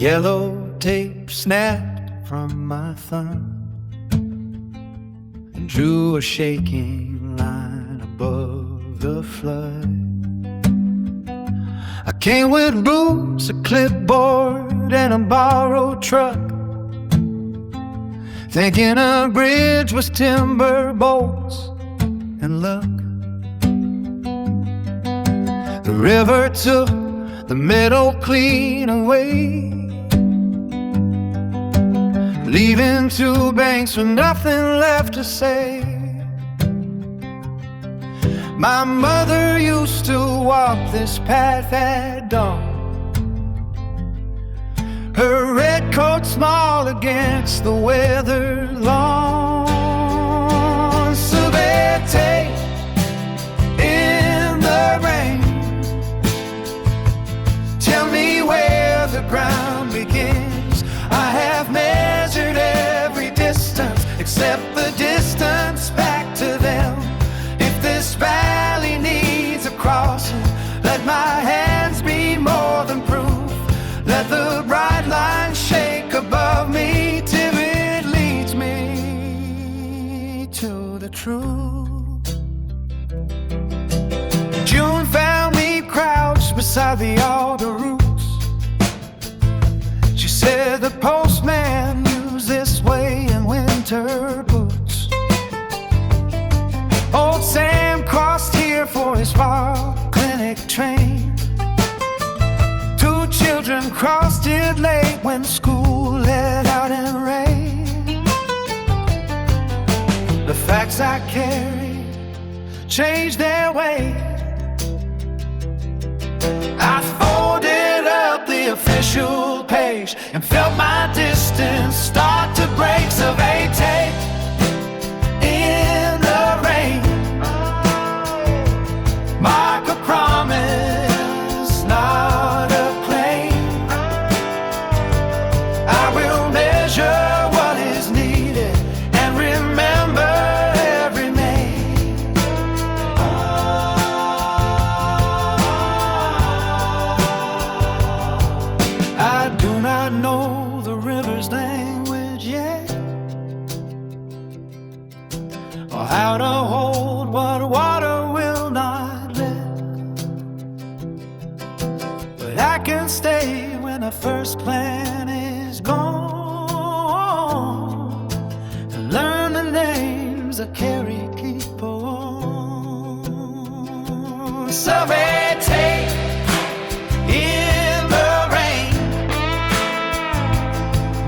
yellow tape snapped from my thumb and drew a shaking line above the flood. I came with boots, a clipboard, and a borrowed truck, thinking a bridge was timber bolts and luck. The river took the middle clean away, leaving two banks with nothing left to say. My mother used to walk this path at dawn, her red coat small against the weathered lawn. So vete in the rain, tell me where the ground begins. I have measured every distance except the distance back to them. If this valley needs a crossing, let my hands be more than proof. Let the bright line shake above me till it leads me to the truth. June found me crouched beside the alder roots. She said the postman used this way in winter boots. Old Sam crossed here for his fall clinic train. Two children crossed it late when school let out in rain. The facts I carried changed their way. I folded up the official page and felt my distance start to break. So they take in the rain, mark a promise, not a claim. I will measure what is needed and remember every name. I do not know the river's language yet, or how to hold what water will not let. But I can stay when the first plan is gone, and learn the names that carry keep on. So take in the rain,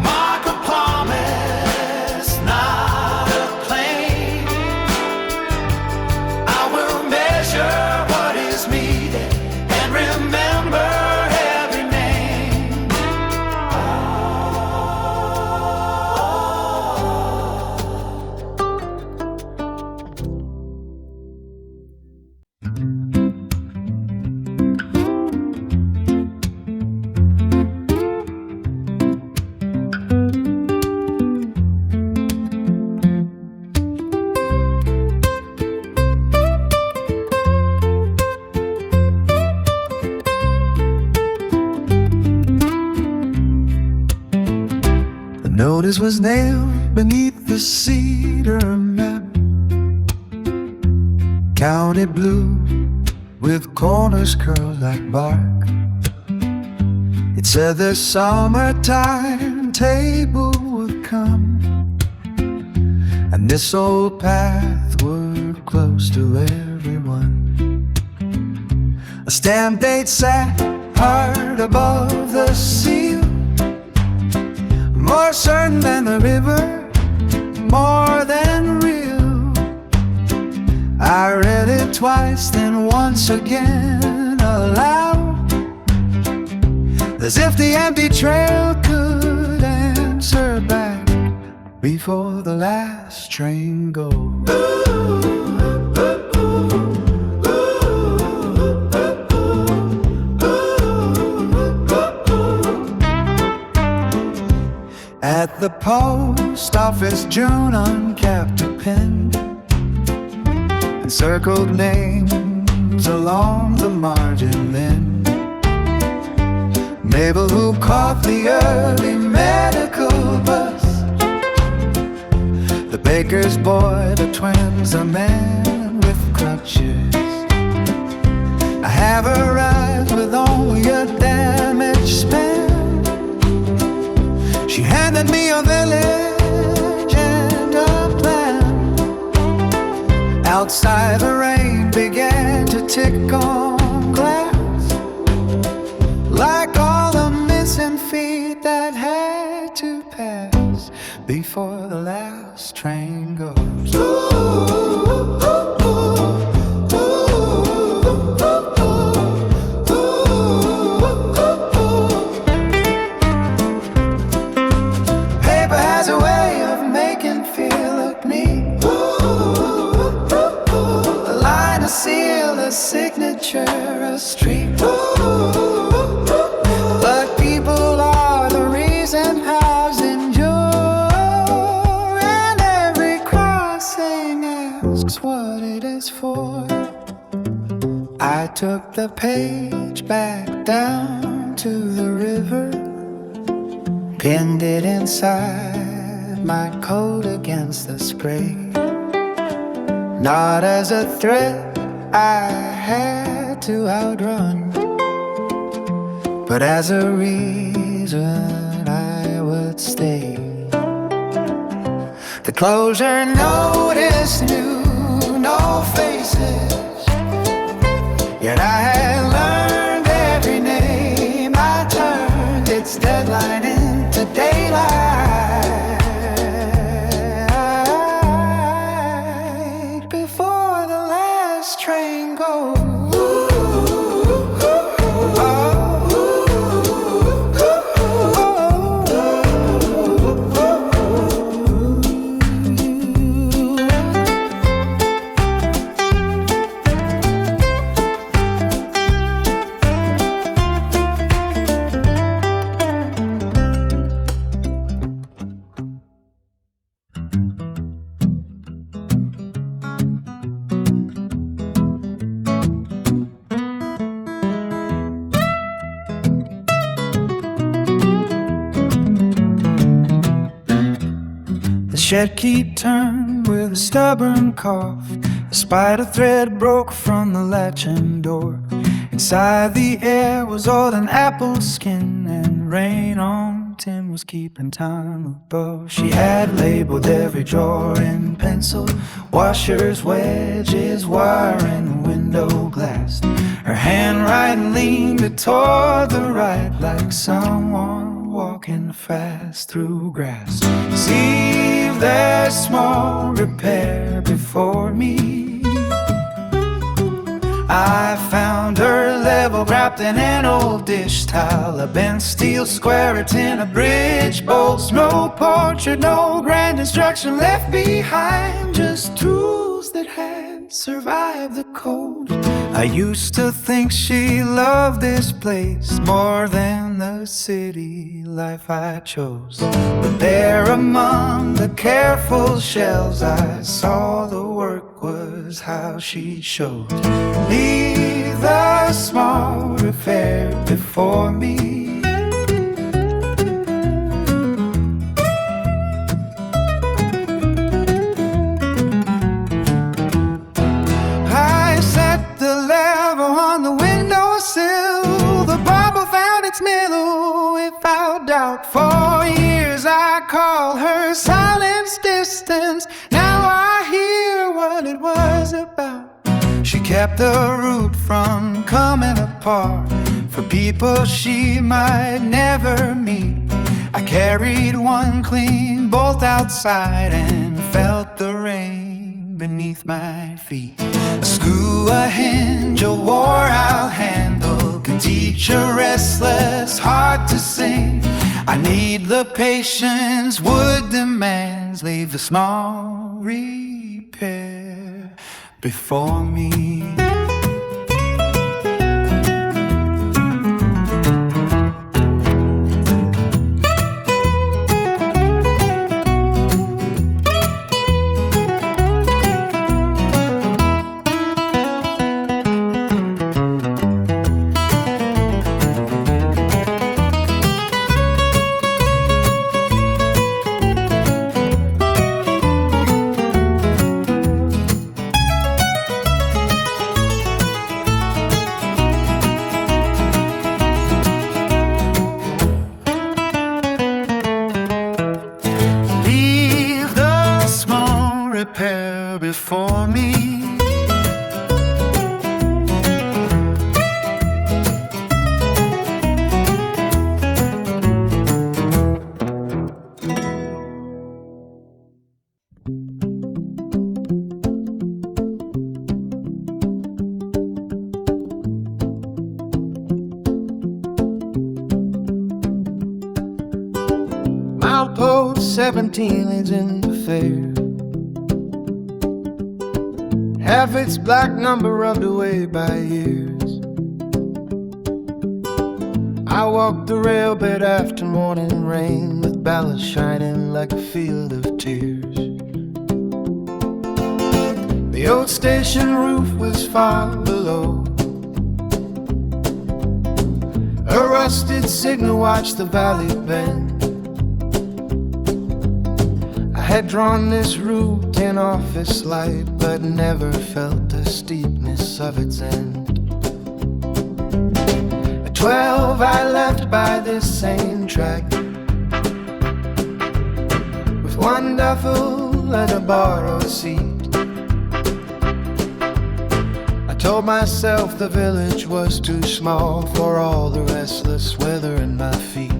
mark a promise, not a claim. I will measure what is needed and remember every name. The notice was nailed beneath the cedar map, county blue with corners curled like bark. It said the summertime table would come, and this old path would close to everyone. A stamp date sat hard above the seal, more certain than the river, more than real. I read it twice, then once again aloud, as if the empty trail could answer back before the last train goes. At the post office, June uncapped a pen and circled names along the margin then. neighbor who caught the early medical bus, the baker's boy, the twins, a man with crutches. I have arrived with only a damaged span. She handed me a village and a plan. Outside the rain began to tick on glass, like all the missing feet that had to pass before the last train goes. Paper has a way of making feel look neat. A line, a seal, a signature, a street. But people are the reason hows endure, and every crossing asks what it is for. I took the page back down to the river, pinned it inside my coat against the spray. Not as a threat I had to outrun, but as a reason I would stay. The closure notice knew no faces, yet I had learned every name I turned its deadline into daylight before the last train goes. The shed key turned with a stubborn cough. A spider thread broke from the latching door. Inside the air was old and apple skin, and rain on tin was keeping time above. She had labeled every drawer in pencil, washers, wedges, wire, and window glass. Her handwriting leaned toward the right, like someone walking fast through grass. See that small repair before me. I found her level wrapped in an old dish towel, a bent steel square, a tin, a bridge, bolts, no portrait, no grand instruction left behind, just tools that had survived the cold. I used to think she loved this place more than the city life I chose, but there among the careful shelves I saw the work was how she showed. Leave the small affair before me. I set the lever on the windowsill. The bubble found its middle without doubt. For years I called her silence distance. Now I hear what it was about. She kept the root from coming apart for people she might never meet. I carried one clean bolt outside and felt the rain beneath my feet. A screw, a hinge, a wore-out handle can teach a restless heart to sing. I need the patience wood demands. Leave the small repair before me. river before me. Milepost 17 leads into fair. Half its black number rubbed away by years. I walked the rail bed after morning rain, with ballast shining like a field of tears. The old station roof was far below. A rusted signal watched the valley bend. I had drawn this route in office light, but never felt the steepness of its end. At 12 I left by this same track, with one duffel and a borrowed seat. I told myself the village was too small for all the restless weather in my feet.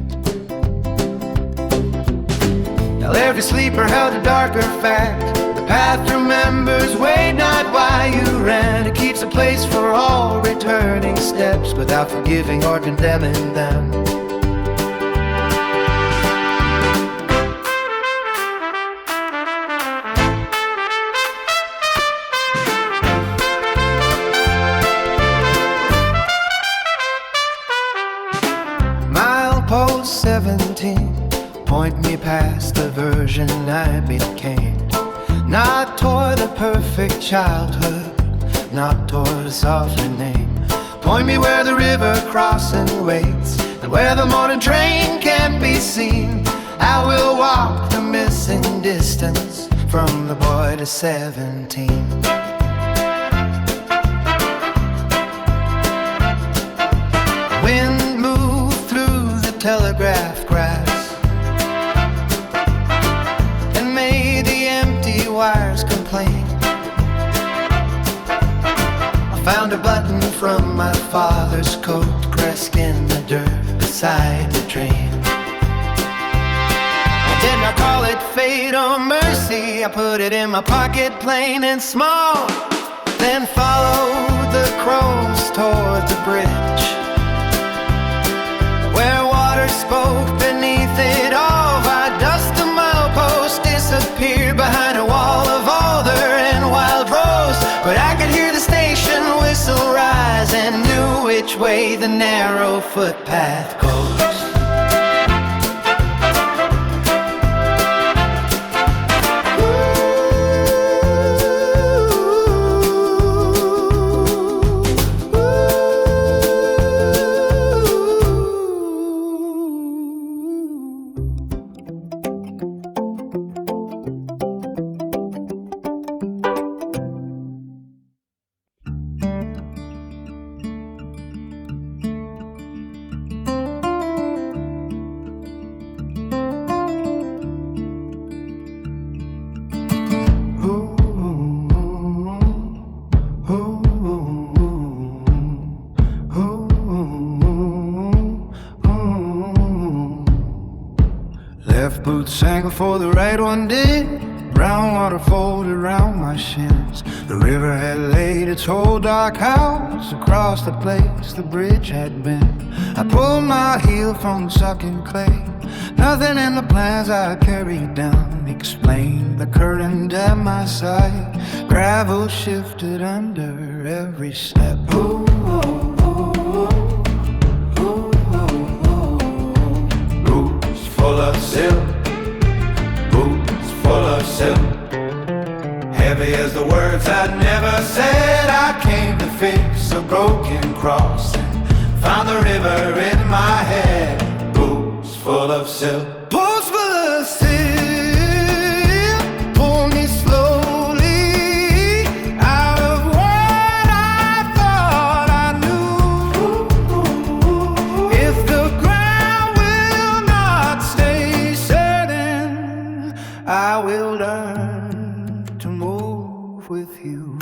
Now every sleeper held a darker fact. The path remembers way not why you ran. It keeps a place for all returning steps, without forgiving or condemning them. Milepost 17, point me past the version I became. Not toward a perfect childhood, not toward a softer name. Point me where the river crossing waits, and where the morning train can't be seen. I will walk the missing distance from the boy to 17. Wind moved through the telegraph grass and made the empty wires complain. I found a button from my father's coat, pressed in the dirt beside the train. I did not call it fate or mercy, I put it in my pocket plain and small, then followed the crows toward the bridge, where water spoke beneath it all. I dust the milepost, disappeared behind a wall of alder and wild rose. But I could hear the station whistle rise, and knew which way the narrow footpath goes. Left boot sank before the right one did. Brown water folded around my shins. The river had laid its whole dark house across the place the bridge had been. I pulled my heel from sucking clay. Nothing in the plans I carried down explained the current at my side. Gravel shifted under every step. Ooh, ooh, ooh, ooh, ooh, ooh. Boots full of silt, boots full of silt. Heavy as the words I'd never said. I came to fix a broken cross and found the river in my head. Boots full of silt, boots full of silt. Pull me slowly out of what I thought I knew. If the ground will not stay certain, I will learn to move. move with you.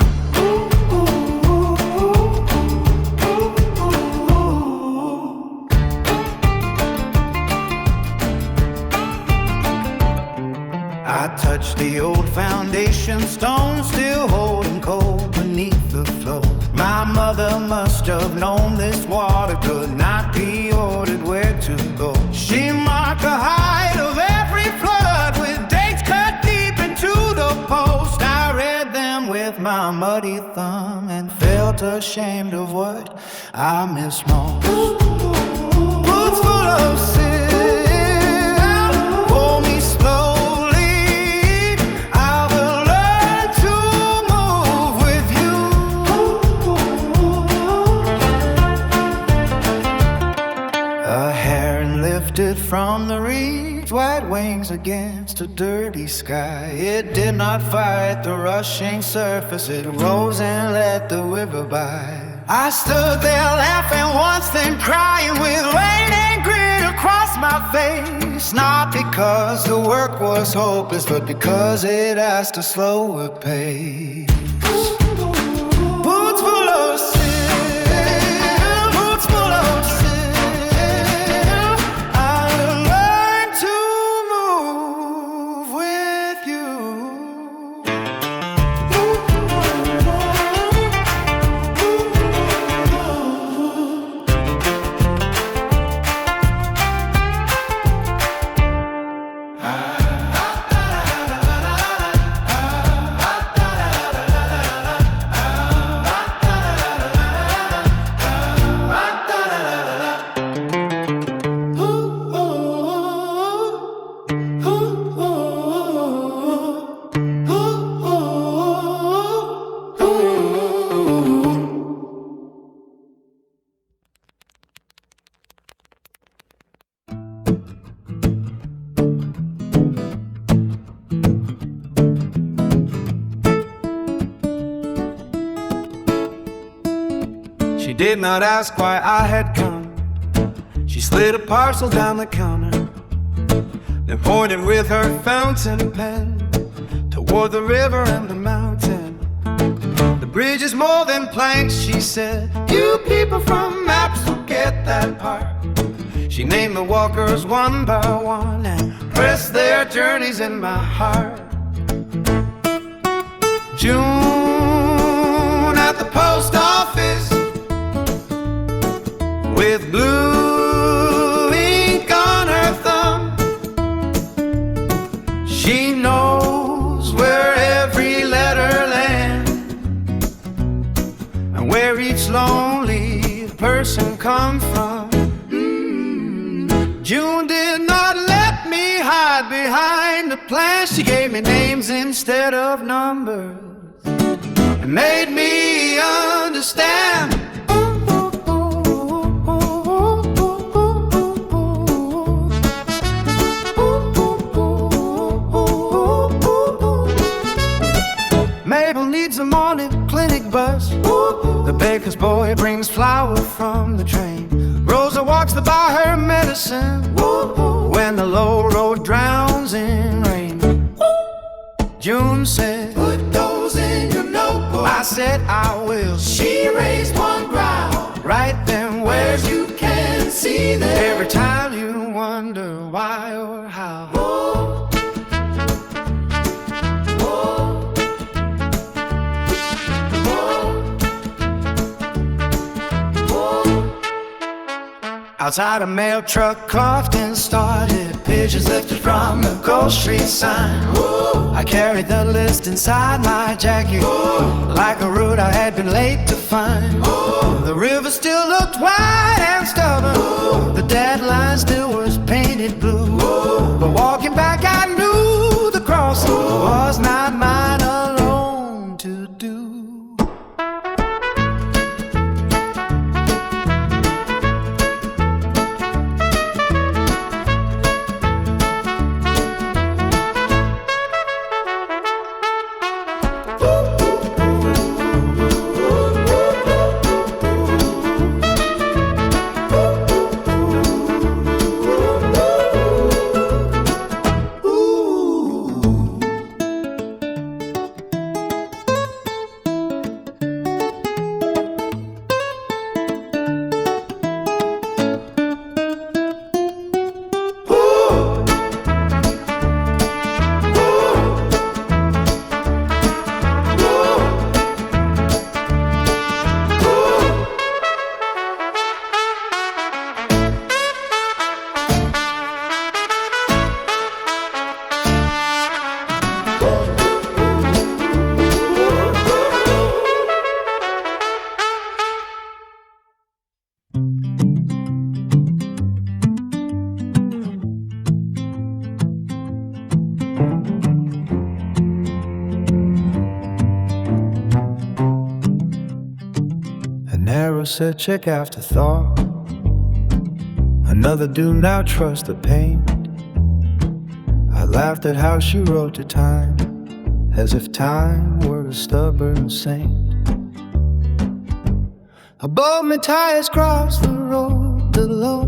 I touched the old foundation stone, still holding cold beneath the flow. My mother must have known this water could not be ordered where to go. She marked the height of every flood with dates cut deep into the post. I read them with my muddy thumb and felt ashamed of what I miss most. Boots full of silt, pull me slow. From the reeds, white wings against a dirty sky. It did not fight the rushing surface, it rose and let the river by. I stood there laughing once, then crying with rain and grit across my face. Not because the work was hopeless, but because it asked a slower pace. Boots full of silt, boots full of silt. Did not ask why I had come. She slid a parcel down the counter, then pointed with her fountain pen toward the river and the mountain. The bridge is more than planks, she said. You people from maps will get that part. She named the walkers one by one and pressed their journeys in my heart. June at the post office, with blue ink on her thumb. She knows where every letter lands and where each lonely person comes from. June did not let me hide behind the plan. She gave me names instead of numbers and made me understand. Needs a morning clinic bus. The baker's boy brings flour from the train. Rosa walks to buy her medicine when the low road drowns in rain. June said, put those in your notebook. I said I will. She raised one brow. Write them where you can see them. Every time you wonder why or how. Outside a mail truck coughed and started. Pigeons lifted from the grocery sign. Ooh. I carried the list inside my jacket. Ooh. Like a route I had been late to find. Ooh. The river still looked wide and stubborn. Ooh. The deadline still was painted blue. Ooh. But walking back I knew the crossing was not mine alone to do. Wheelbarrow said, check after thought. Another do not trust the pain. I laughed at how she wrote to time, as if time were a stubborn saint. Above me tires crossed the road below.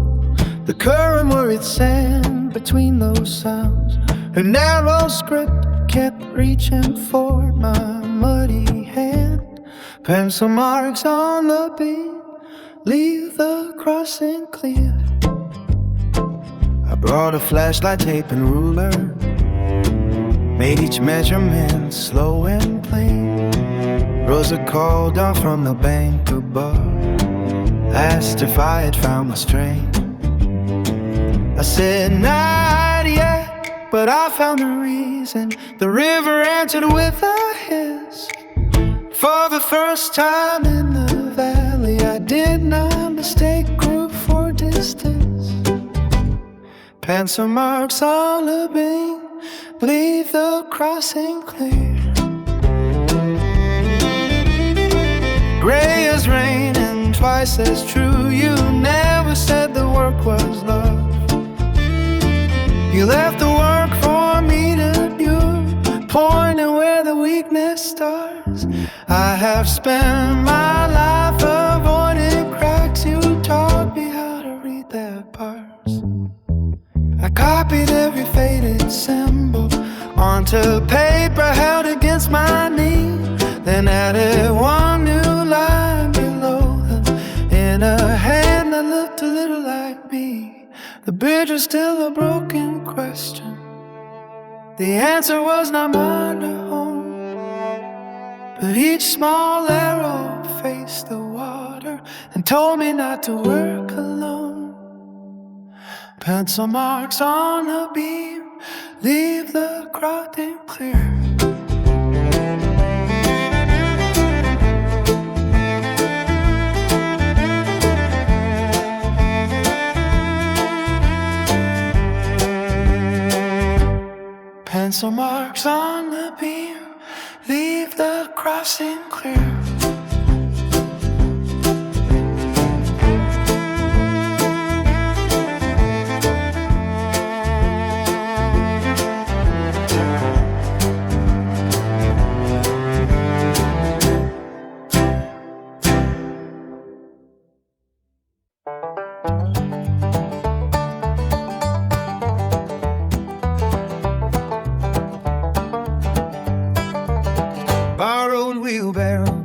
The current worried sand between those sounds. Her narrow script kept reaching for my muddy hand. Pencil marks on the beam, leave the crossing clear. I brought a flashlight, tape and ruler, made each measurement slow and plain. Rosa called down from the bank above, asked if I had found the strain. I said not yet, but I found the reason. The river answered with a hiss. For the first time in the valley, I did not mistake group for distance. Pencil marks on the beam, leave the crossing clear. Gray as rain and twice as true. You never said the work was love. You left the work for me to do, pointing where the weakness starts. I have spent my life avoiding cracks. You taught me how to read their parts. I copied every faded symbol onto paper held against my knee, then added one new line below them in a hand that looked a little like me. The bridge was still a broken question. The answer was not mine to home, but each small arrow faced the water and told me not to work alone. Pencil marks on the beam, leave the crossing clear. Pencil marks on the beam, leave the crossing clear. Borrowed wheelbarrow,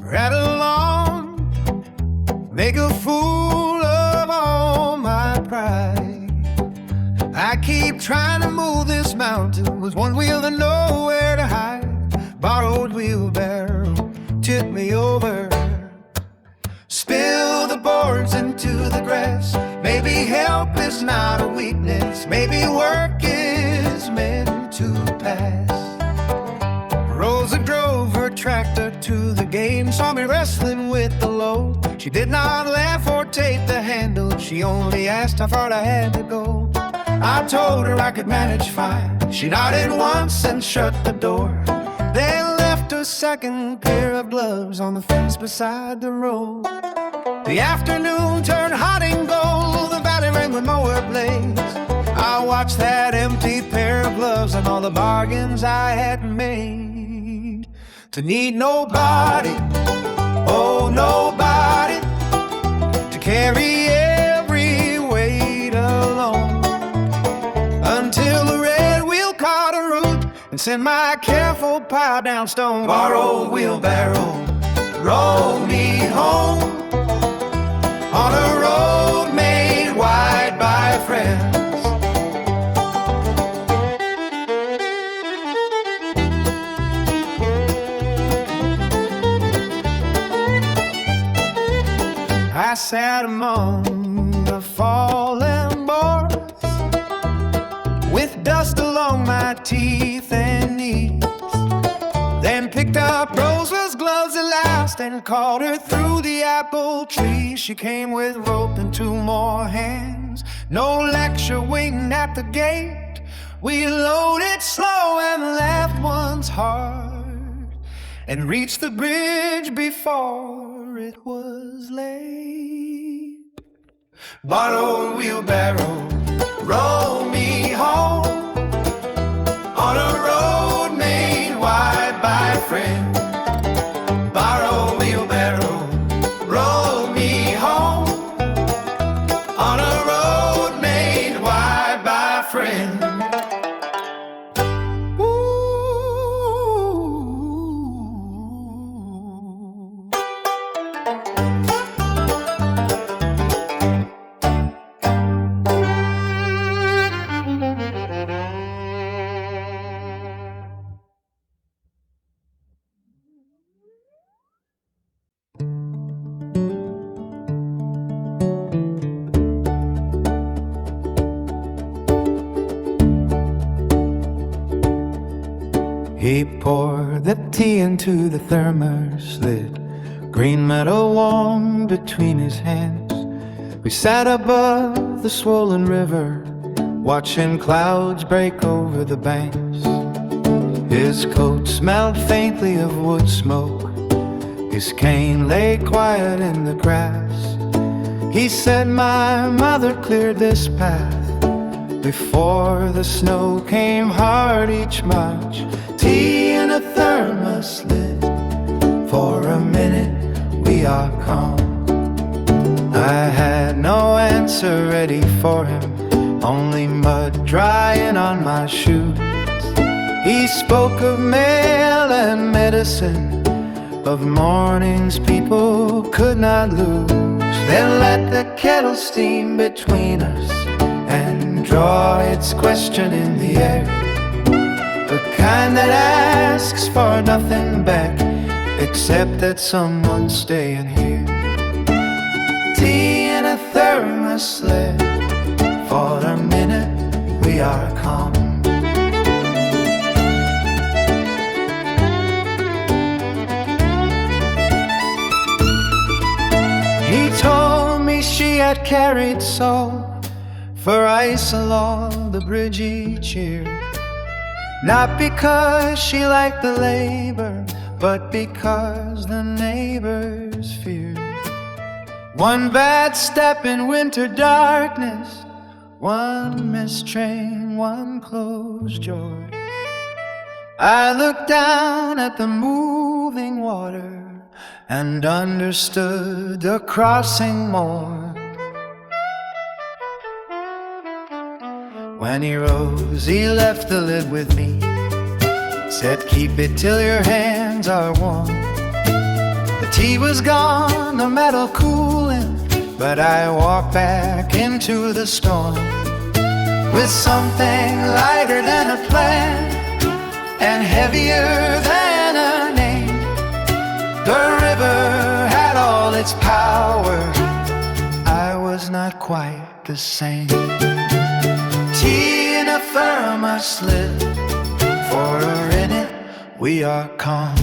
rattle on, make a fool of all my pride. I keep trying to move this mountain with one wheel and nowhere to hide. Borrowed wheelbarrow, tip me over, spill the boards into the grass. Maybe help is not a weakness, maybe work is meant to pass. Rosa drove her tractor to the game, saw me wrestling with the load. She did not laugh or take the handle, she only asked how far I had to go. I told her I could manage fine. She nodded once and shut the door, then left a second pair of gloves on the fence beside the road. The afternoon turned hot and gold, the valley rang with mower blades. I watched that empty pair of gloves and all the bargains I had made. To need nobody, oh nobody, to carry every weight alone, until the red wheel caught a root and sent my careful pile down stone. Borrowed wheelbarrow, roll me home, on a road made wide by friends. I sat among the fallen boards, with dust along my teeth and knees, then picked up Rosa's gloves at last and called her through the apple tree. She came with rope and two more hands, no lecture waiting at the gate. We loaded slow and left once hard, and reached the bridge before it was late. Borrowed wheelbarrow, roll me home on a road made wide by a friend. Borrow wheelbarrow, roll me home on a road made wide by a friend. He poured the tea into the Thermos Lid, green metal warm between his hands. We sat above the swollen river, watching clouds break over the banks. His coat smelled faintly of wood smoke, his cane lay quiet in the grass. He said my mother cleared this path before the snow came hard each March. Tea in a Thermos Lid, for a minute we are calm. I had no answer ready for him, only mud drying on my shoes. He spoke of mail and medicine, of mornings people could not lose. Then let the kettle steam between us and draw its question in the air, the kind that asks for nothing back except that someone's staying here. Tea in a Thermos Lid, for a minute we are calm. He told me she had carried salt for ice along the bridge each year, not because she liked the labor, but because the neighbors feared one bad step in winter darkness, one missed train, one closed door. I looked down at the moving water and understood the crossing more. When he rose, he left the lid with me, said keep it till your hands are warm. The tea was gone, the metal cooling, but I walked back into the storm with something lighter than a plan and heavier than a name. The river had all its power, I was not quite the same. Tea in a Thermos Lid, for a minute we are calm.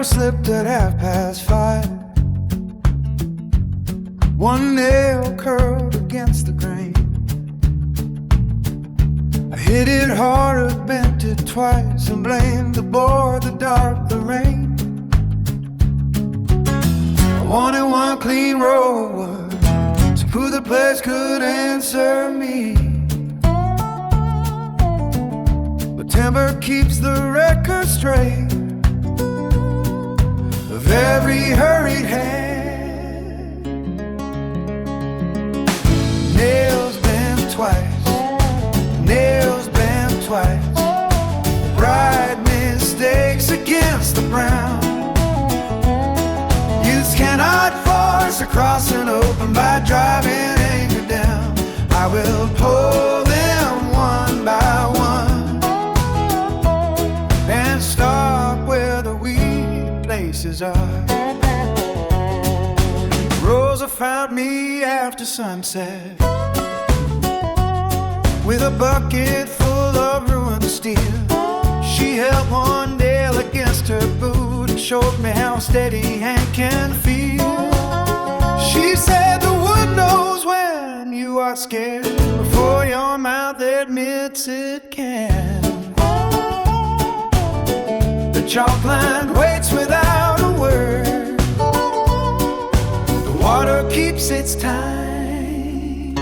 Slipped at 5:30. One nail curled against the grain. I hit it harder, bent it twice, and blamed the board, the dark, the rain. I wanted one clean road, so who the place could answer me. But timber keeps the record straight of every hurried hand. Nails bent twice, nails bent twice, bright mistakes against the brown. Youths cannot force across an open by driving anger down. I will pull them one by one and stop where the weak places are. Rosa Rosa found me after sunset with a bucket full of ruined steel. She held one nail against her boot and showed me how steady hand can feel. She said the wood knows when you are scared before your mouth admits it can. The chalk line waits without a word. The water keeps its time.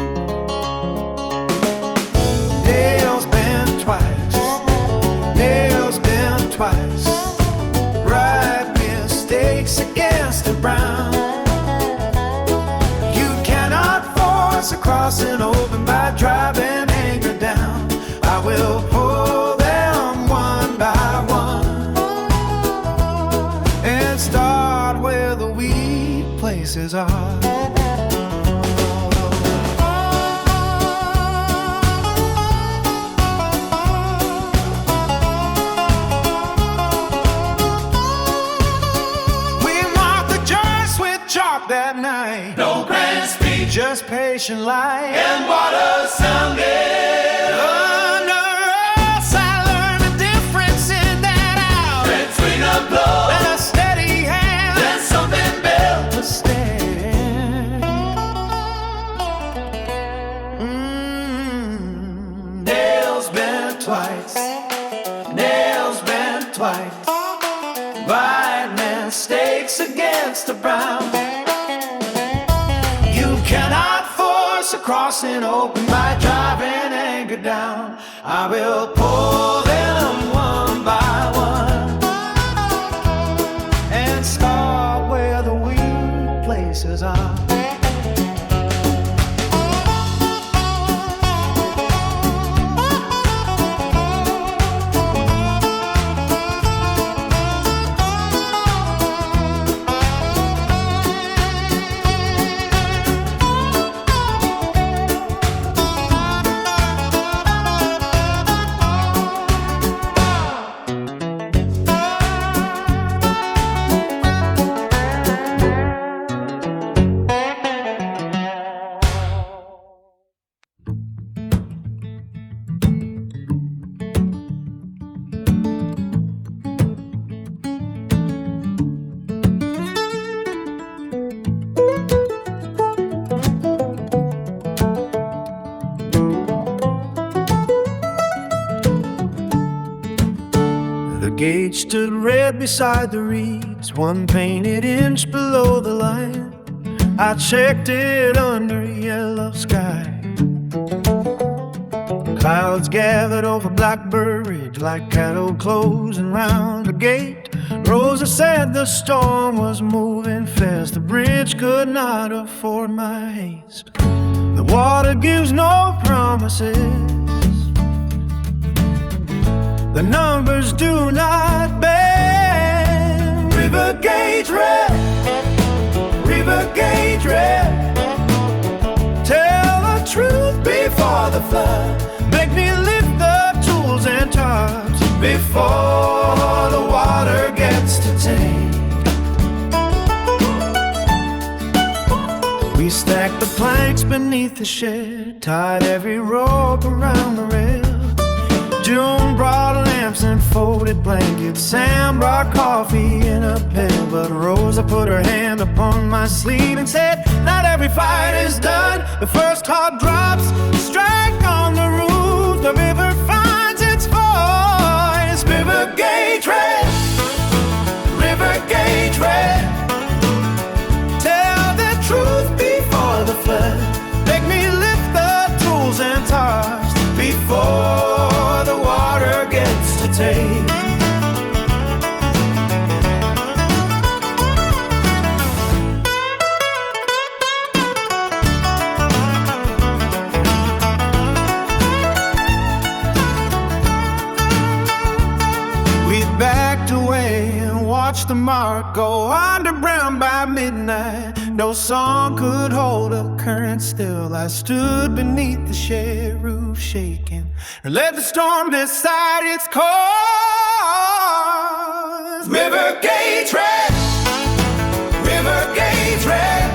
Nails bent twice, nails bent twice. Right mistakes against the brown. You cannot force a crossing open by driving anger down. I will pull them one by one and start where the weak places are. That night, no grand speech, just patient light and water sounding. Under us, I learned the difference in that hour between a blow and a steady hand. Then something built to stand. Nails bent twice, nails bent twice. White mistakes against the brown. Cannot force a crossing open by driving anger down. I will pull them one by one and start where the weak places are. Gauge stood red beside the reeds, one painted inch below the line. I checked it under a yellow sky. Clouds gathered over Blackbird Ridge like cattle closing round the gate. Rosa said the storm was moving fast, the bridge could not afford my haste. The water gives no promises, the numbers do not bend. River gauge red, river gauge red. Tell the truth before the flood. Make me lift the tools and tarps before the water gets to take. We stacked the planks beneath the shed, tied every rope around the rail. June brought lamps and folded blankets. Sam brought coffee in a pail. But Rosa put her hand upon my sleeve and said, not every fight is done. The first hot drops strike on the roof. The river finds its voice. River gauge red, river gauge red. Tell the truth before the flood. Make me lift the tools and tarps before the water gets to take. We backed away and watched the mark go underground by midnight. No song could hold a current still. I stood beneath the shed roof shaking and let the storm decide its course. River gauge red, river gauge red.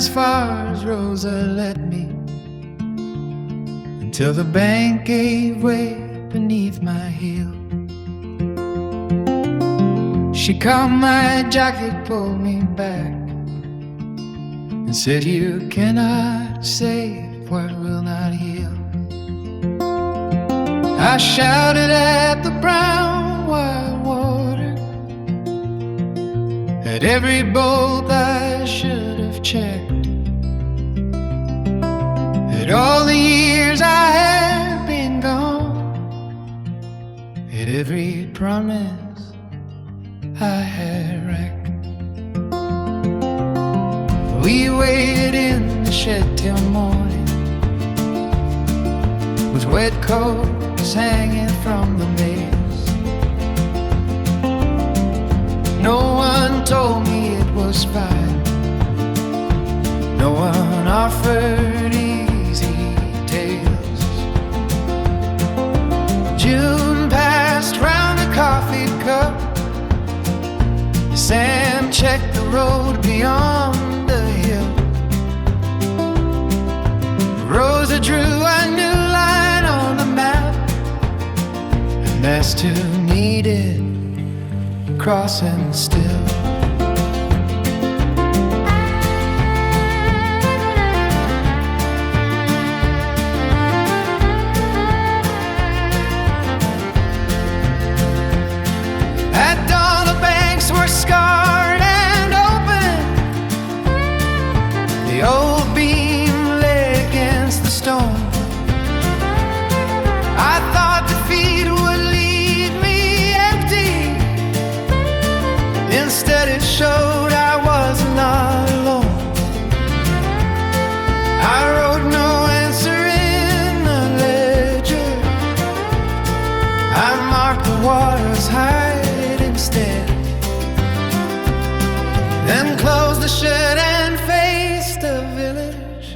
as far as Rosa let me, until the bank gave way beneath my heel. She caught my jacket, pulled me back, and said, "You cannot save what will not heal." I shouted at the brown wild water, at every boat I should have checked, at all the years I had been gone, at every promise I had wrecked. We waited in the shed till morning, with wet coats hanging from the nails. No one told me it was fine, no one offered easy tales. June passed round a coffee cup, Sam checked the road beyond the hill. Rosa drew a new line on the map, and asked who needed crossing still. At dawn the banks were scarred and open, the old beam lay against the stone. I thought defeat would leave me empty, instead it showed I was not alone. I wrote no answer in the ledger, I marked the water's height instead, then closed the shed and faced the village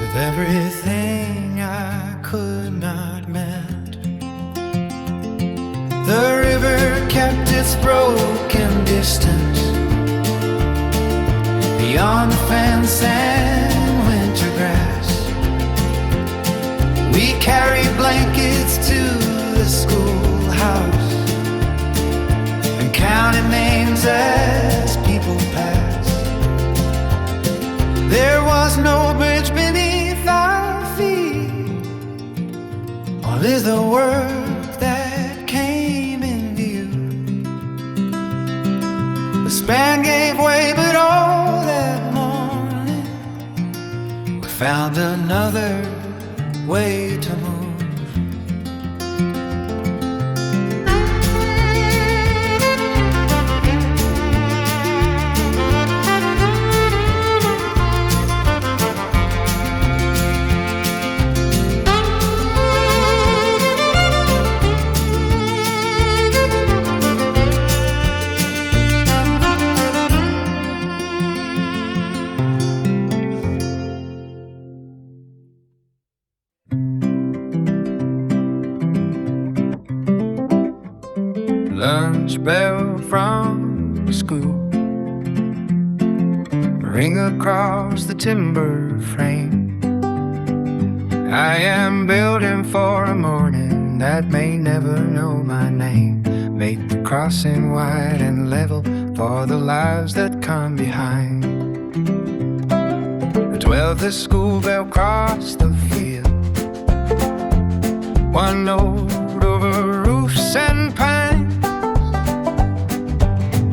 with everything I could not mend. The river kept its broken distance beyond the fence and winter grass. We carried blankets to the schoolhouse and counted names as people passed. There was no bridge beneath our feet, only the world that came in view. The span gave way, but all that morning we found another way to move. Lunch bell from school ring across the timber frame. I am building for a morning that may never know my name. Make the crossing wide and level for the lives that come behind. At 12 the school bell crossed the field, one note over roofs and pines.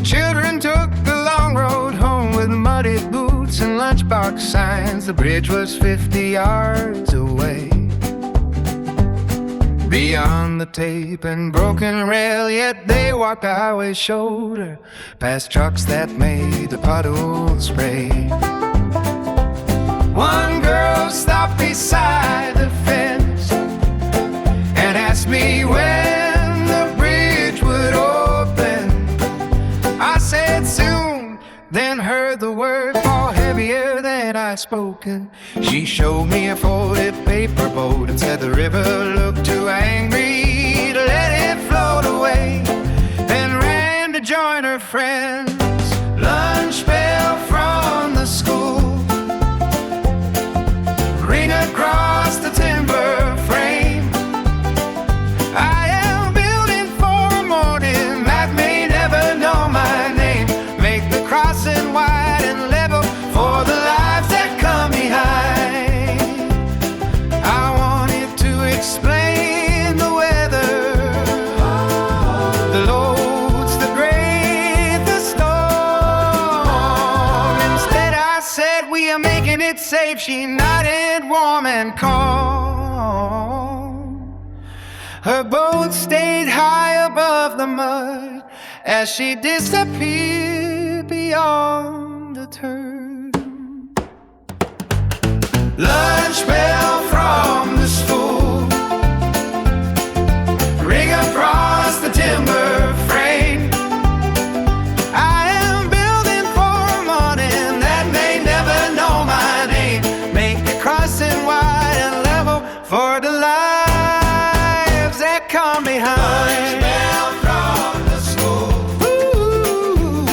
Children took the long road home with muddy boots and lunchbox signs. The bridge was 50 yards away, beyond the tape and broken rail, yet they walked the highway's shoulder, past trucks that made the puddles spray. One girl stopped beside the fence and asked me when the bridge would open. I said soon, then heard the word fall heavier than I'd spoken. She showed me a folded paper boat and said the river looked too angry to let it float away, then ran to join her friends. Lunch bell from the school she nodded warm and calm. Her boat stayed high above the mud as she disappeared beyond the turn. Lunch bell from the school ring across the timber frame. I am building for a morning that may never know my name. Make the crossing wide and level for the lives that come behind. Lunch bell from the school. Ooh.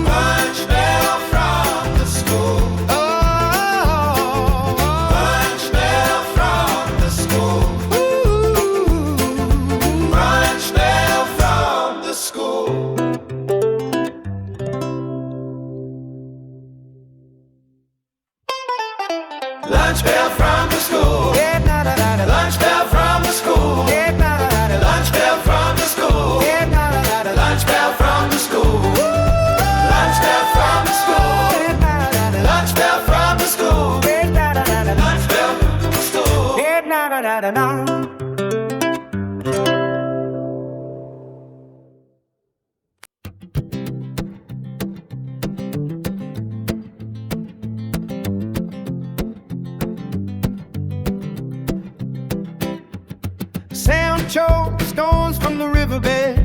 Lunch bell from the school. Oh. Lunch bell from the school. Ooh. Lunch bell from the school. Lunch bell from the school. Yeah, na, na, na, na. Lunch bell from the school. Yeah, na, na, na, na. Lunch bell from the school. Yeah, na, na, na, na. Lunch bell from the school. Lunch bell from the school. Yeah, na, na, na, na. Lunch bell from the school. Yeah, na, na, na, na. Lunch bell from the school. Yeah, na, na, na, na, na. Sound choked stones from the riverbed,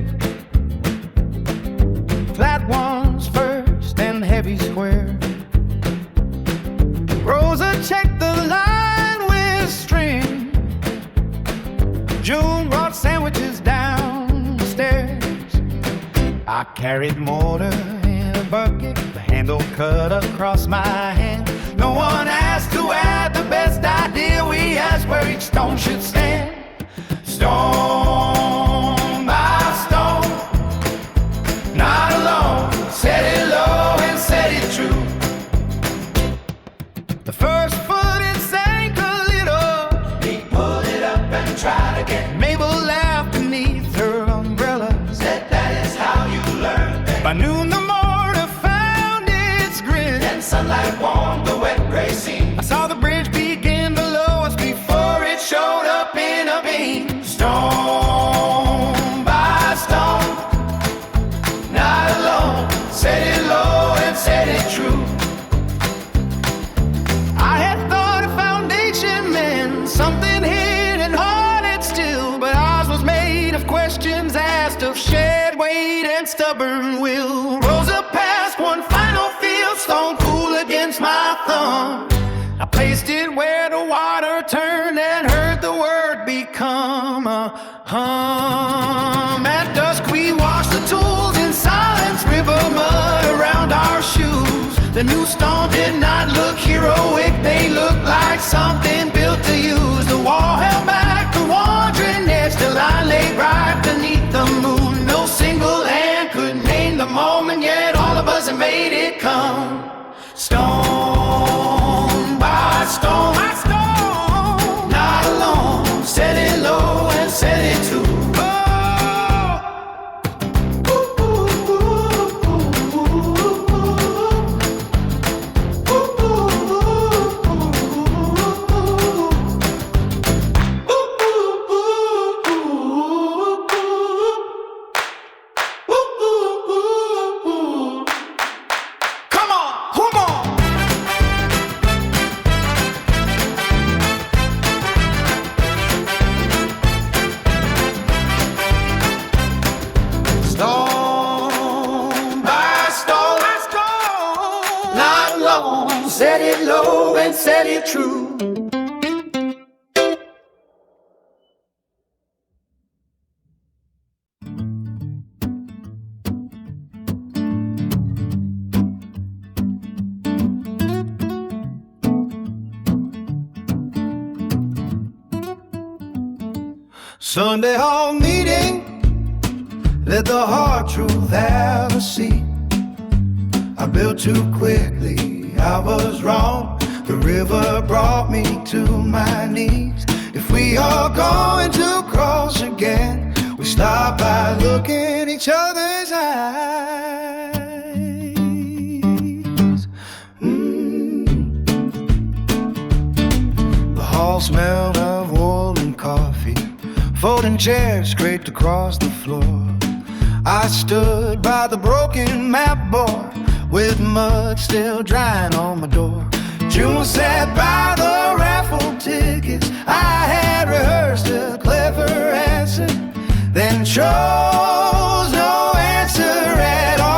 flat ones first and heavy square. Rosa checked the line with string. June brought sandwiches downstairs. I carried mortar in a bucket, the handle cut across my hand. No one asked who had the best idea, we asked where each stone should stand. Stone by stone, not alone, set it low and set it true. The first foot it sank a little, he pulled it up and tried again. Mabel laughed beneath her umbrella, said that is how you learn. By noon the mortar found its grin, and sunlight warmed the wet gray scene. I saw the bridge begin below us before it showed up in a beam. Stone by stone, not alone, set it low and set it true. I had thought a foundation meant something hidden, haunted still, but ours was made of questions asked, of shared weight and stubborn will. Rosa passed one final field, stone cool against my thumb. I placed it where the water turned and heard the word become a hum. At dusk we washed the tools in silence, river mud around our shoes. The new stone did not look heroic, they looked like something built to use. The wall held back the wandering edge till I lay right beneath the moon. No single hand could name the moment, yet all of us have made it come. Stone by stone, not alone, set it low and set it too. Set it low and set it true. Sunday hall meeting, let the hard truth have a seat. I built too quickly, I was wrong. The river brought me to my knees. If we are going to cross again, we stop by looking each other's eyes. hall smelled of wool and coffee. Folding chairs scraped across the floor. I stood by the broken map board with mud still drying on my door. June sat by the raffle tickets. I had rehearsed a clever answer, then chose no answer at all.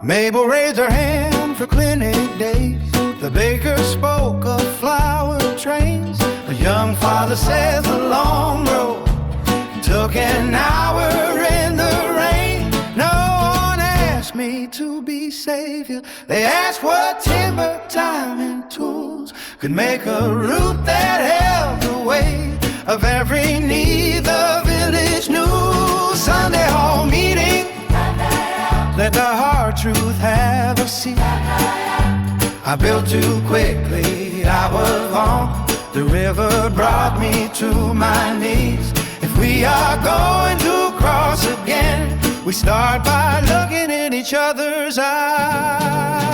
Mabel raised her hand for clinic days. The baker spoke of flower trains. A young father says the long road took an hour in the rain. No one asked me to be savior. They asked what timber, time, and tools could make a route that held the weight of every need the village knew. Sunday hall meeting, let the hard truth have a seat. I built too quickly, I was wrong. The river brought me to my knees. If we are going to cross again, we start by looking in each other's eyes.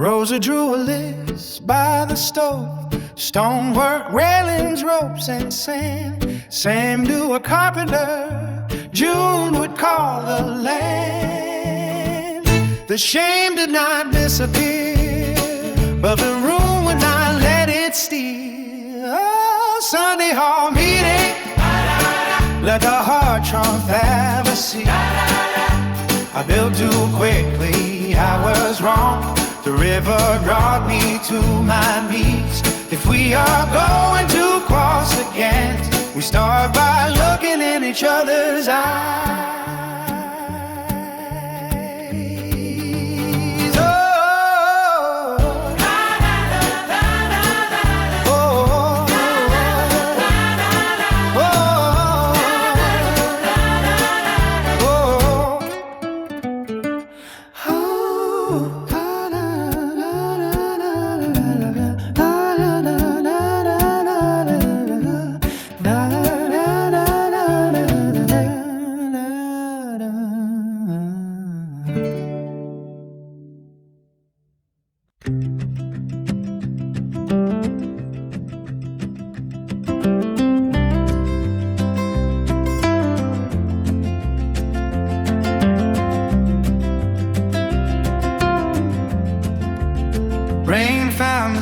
Rosa drew a list by the stove. Stonework, railings, ropes, and sand. Sam knew a carpenter June would call the land. The shame did not disappear, but the room would not let it steal. Oh, Sunday hall meeting, let the hard trunk have a seat. I built too quickly, I was wrong. The river brought me to my knees. If we are going to cross again, we start by looking in each other's eyes.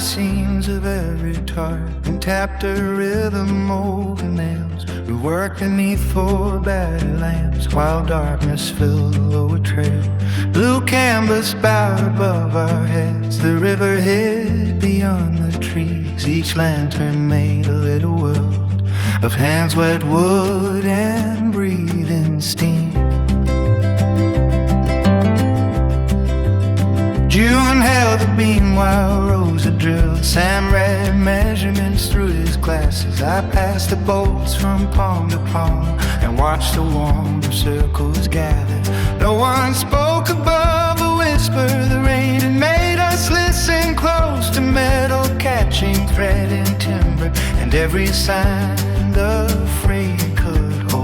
Seams of every tarp and tapped a rhythm over nails. We worked beneath 4 battery lamps while darkness filled the lower trail. Blue canvas bowed above our heads. The river hid beyond the trees. Each lantern made a little world of hands wet wood and breathing steam. June held the beam while Rosa drilled. Sam read measurements through his glasses. I passed the bolts from palm to palm and watched the warm circles gather. No one spoke above a whisper. The rain had made us listen close to metal catching thread and timber, and every sign the freight could hold.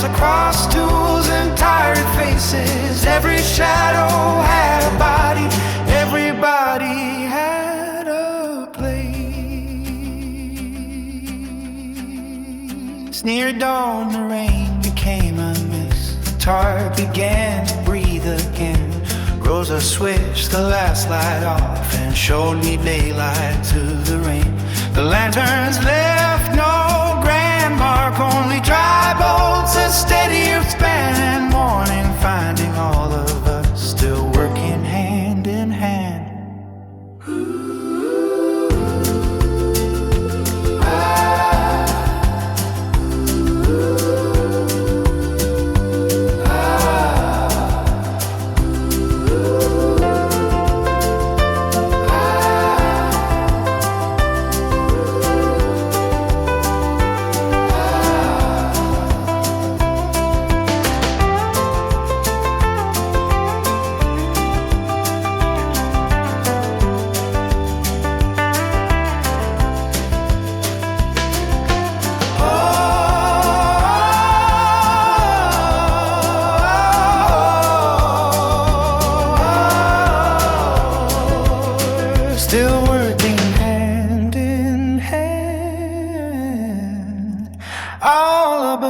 Across tools and tired faces, every shadow had a body, everybody had a place. Near dawn the rain became a mist. The tarp began to breathe again. Rosa switched the last light off and showed me daylight to the rain. The lanterns left no grand mark, only dry bolts, a steadier span, and morning finding all of us still working hand in hand.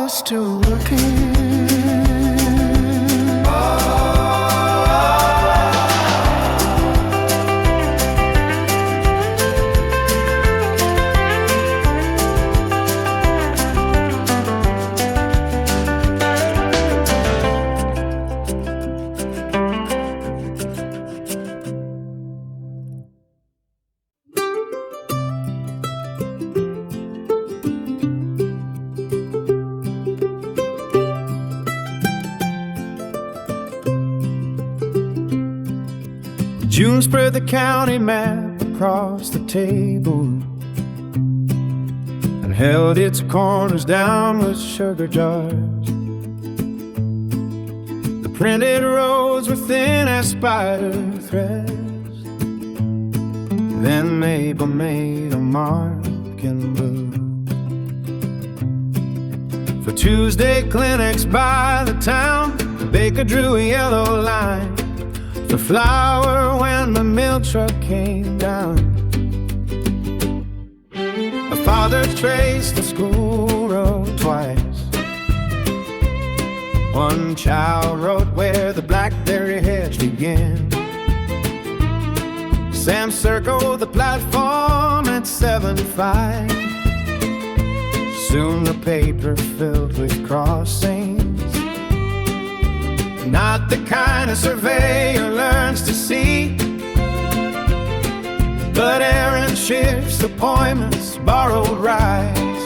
Still working. June spread the county map across the table and held its corners down with sugar jars. The printed roads were thin as spider threads. Then Mabel made a mark in blue for Tuesday clinics by the town. The baker drew a yellow line for flour when the mill truck came down. My father traced the school road twice. One child wrote where the blackberry hedge began. Sam circled the platform at 7-5. Soon the paper filled with crossings. Not the kind a surveyor learns to see, but errand shifts, appointments, borrowed rides,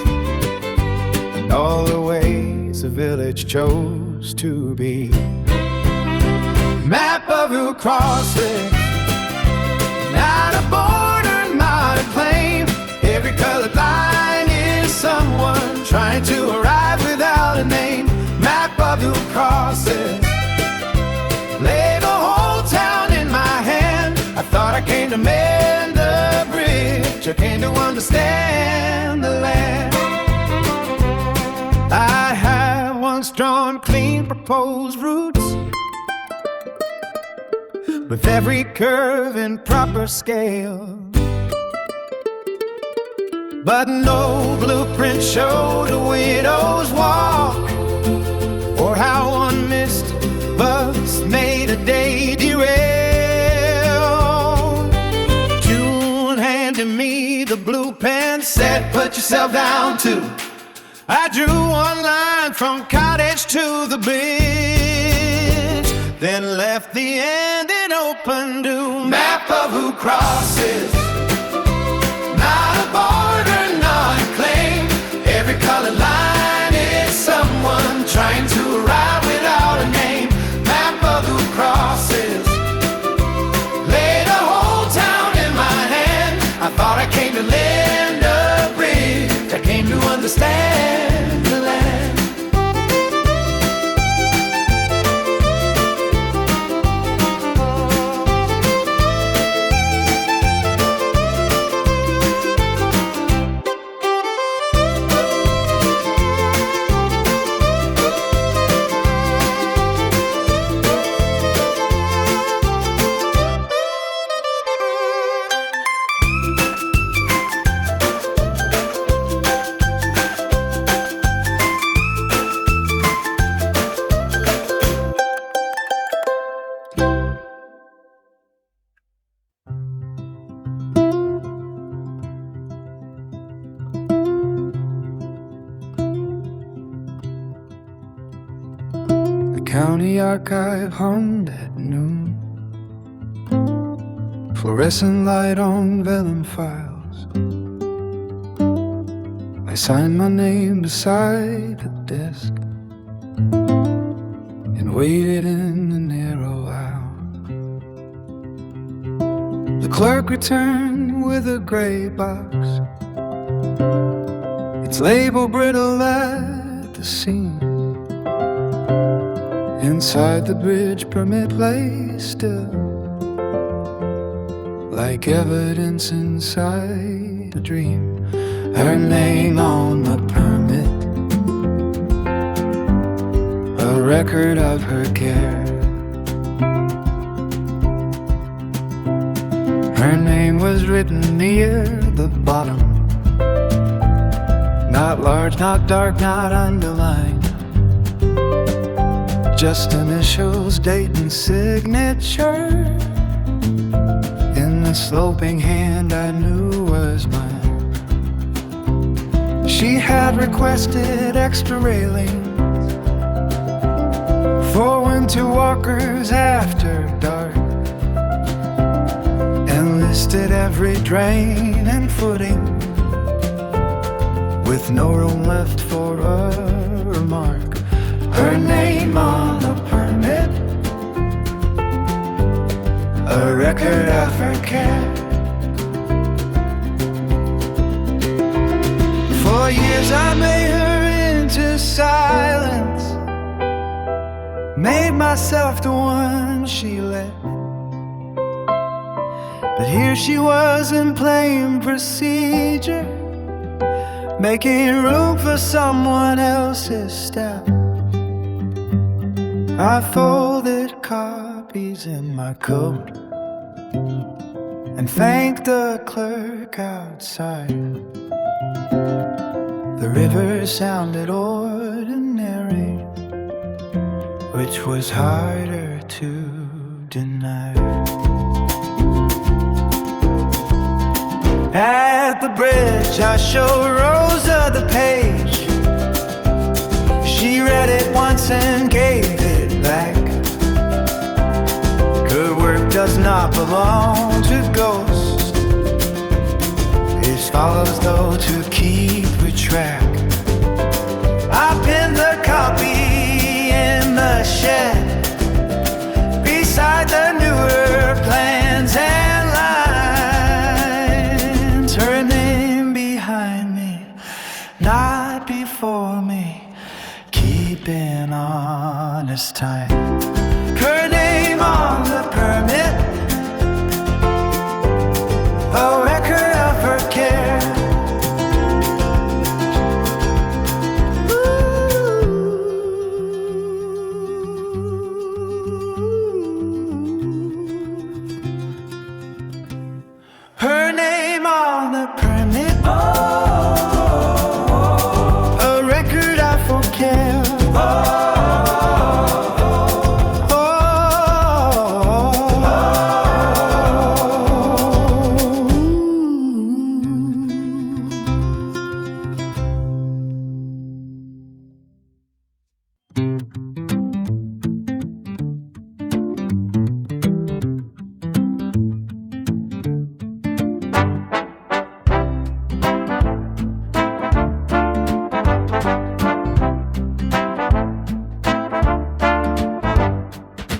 and all the ways the village chose to be. Map of who crosses, not a border, not a claim. Every colored line is someone trying to arrive without a name. Map of who crosses, lay the whole town in my hand. I thought I came to mend the bridge, I came to understand the land. I have once drawn clean proposed routes, with every curve in proper scale, but no blueprint showed a widow's walk, or how one missed bus made a day derail. June handed me the blue pen, said put yourself down too. I drew one line from Cottage to the bridge, then left the ending open to map of who crosses. Not a border, not a claim. Every colored line is someone trying to arrive without a name. Map of who crosses, lay the whole town in my hand. I thought I came to lend a bridge, I came to understand the land. county archive hummed at noon. Fluorescent light on vellum files. I signed my name beside the desk and waited in the narrow aisle. The clerk returned with a gray box, its label brittle at the seam. Inside the bridge permit lay still, like evidence inside a dream. Her name on the permit, a record of her care. Her name was written near the bottom, not large, not dark, not underlined, just initials, date and signature. In the sloping hand I knew was mine. She had requested extra railings for winter walkers after dark, and listed every drain and footing with no room left for a remark. Her name on the permit, a record of her care. For years I made her into silence, made myself the one she let. But here she was in plain procedure, making room for someone else's step. I folded copies in my coat and thanked the clerk outside. The river sounded ordinary, which was harder to deny. At the bridge I showed Rosa the page. She read it once and gave it back. Good work does not belong to ghosts. It follows though to keep a track. I pinned the copy in the shed beside the newer plans and lines. Her name behind me, not before me, keeping honest time. Her name on the permit, a record of her care. Her name on the permit, a record of her care.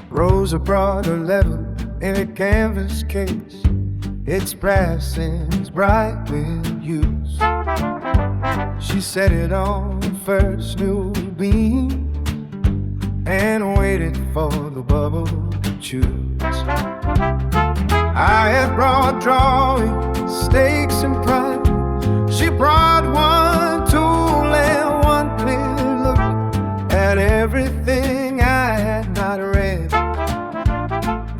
Rosa brought a letter in a canvas case. Its brass ends bright with use. She set it on the first new beam and waited for the bubble to choose. I had brought drawings, stakes and pride. She brought one tool and one clear look at everything I had not read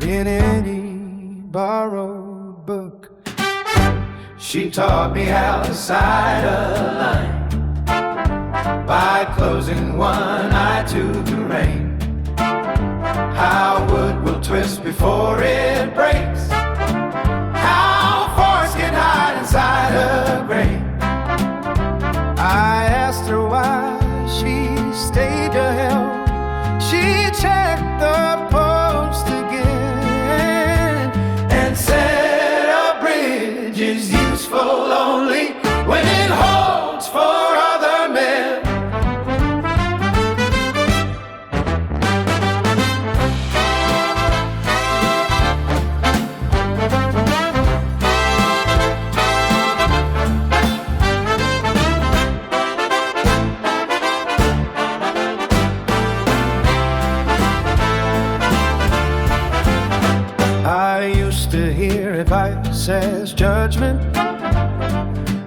in any borrowed book. She taught me how to sight a line by closing one eye to the rain. How wood will twist before it breaks. How force can hide inside a grain. I asked her why she stayed to help. She checked used to hear advice as judgment,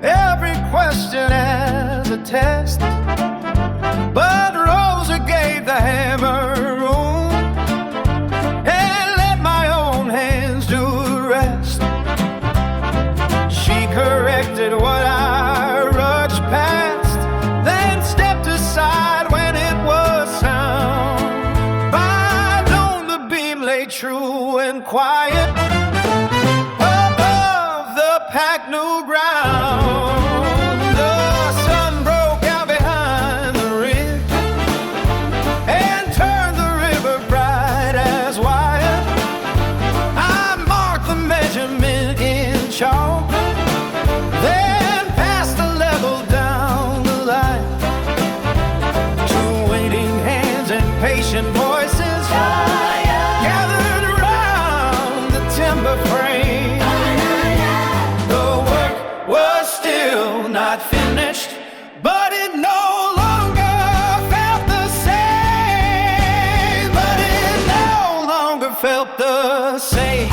every question as a test. But Rosa gave the hammer room and let my own hands do the rest. She corrected what I rushed past, then stepped aside when it was sound. By dawn the beam lay true and quiet above the packed new ground. The sun broke out behind the ridge and turned the river bright as wire. I marked the measurement in chalk, then passed the level down the line. Two waiting hands and patient voices gathered around the timber frame. The work was still not finished, but it no longer felt the same. But it no longer felt the same.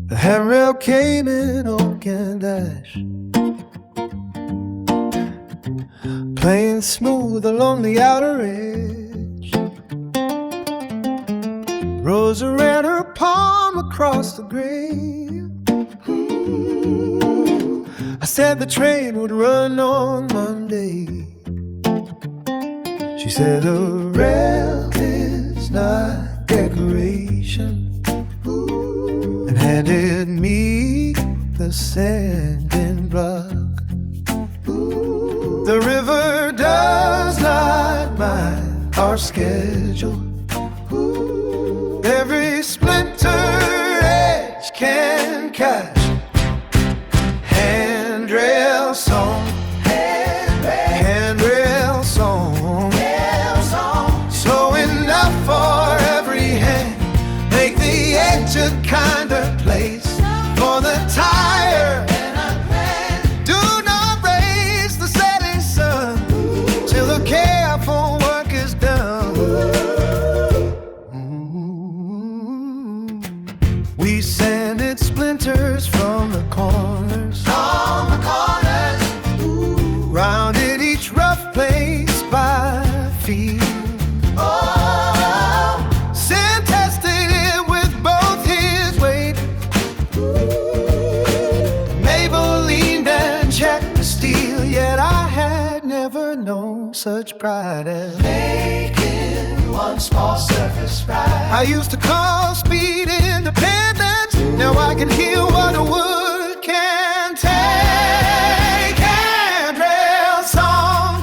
The handrail came in oak and ash, playing smooth along the outer edge. Rosa ran her palm across the grave. I said the train would run on Monday. She said the rail is not decoration, and handed me the sanding block. The river does not mind our schedule. Every splinter edge can catch. Handrail song, handrail song, slow enough for every hand. Make the edge a kinder place for the tired. Do not raise the setting sun till the careful work is done. We sanded splinters from the corners, rounded each rough place by feet. Sin tested it with both his weight. Mabel leaned and checked the steel, yet I had never known such pride as making one small surface right. I used to call speed independence, now I can hear what a wood can take. Handrail song,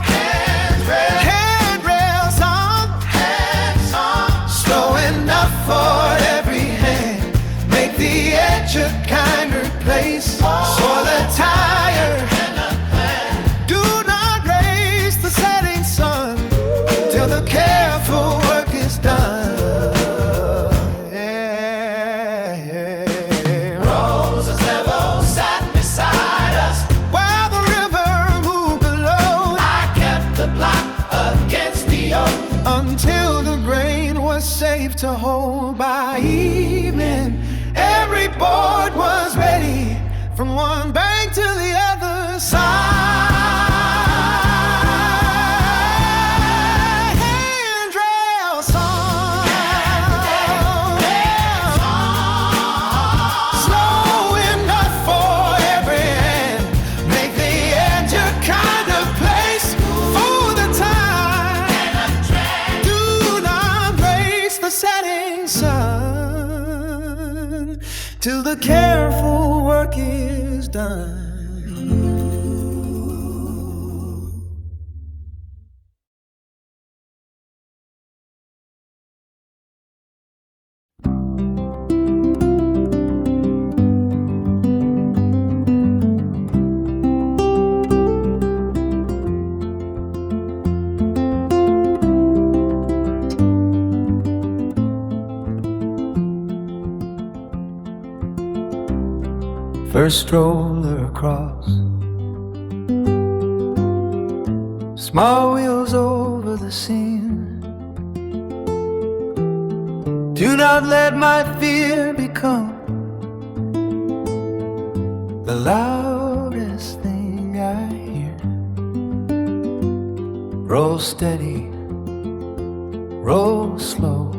handrail song, slow enough for every hand. Make the edge a kinder place for the tired. Do not raise the setting sun till the careful work is done. Rosa's never sat beside us while the river moved below. I kept the block against the oak until the grain was safe to hold. By evening, every board was ready from one bank to the other side. Handrail song, slow enough for every hand. Make the edge a kind of place for the time. Do not raise the setting sun till the careful work is done. First stroller across, small wheels over the scene. Do not let my fear become the loudest thing I hear. Roll steady, roll slow,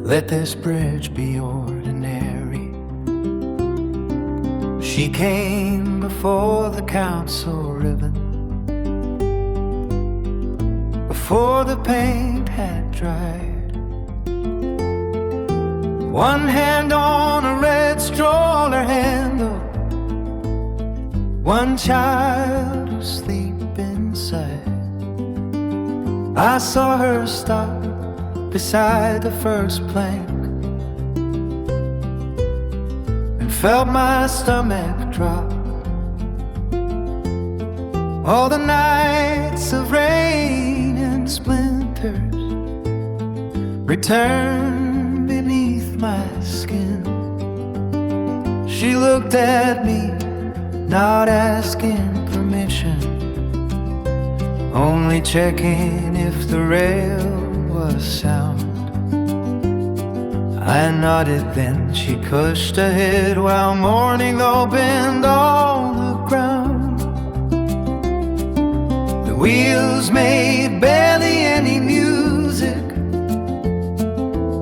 let this bridge be ordinary. She came before the council ribbon, before the paint had dried. One hand on a red stroller handle, one child asleep inside. I saw her stop beside the first plank and felt my stomach drop. All the nights of rain and splinters returned beneath my skin. She looked at me, not asking permission, only checking if the rail was sound. I nodded, then she pushed ahead while morning opened on the ground. The wheels made barely any music,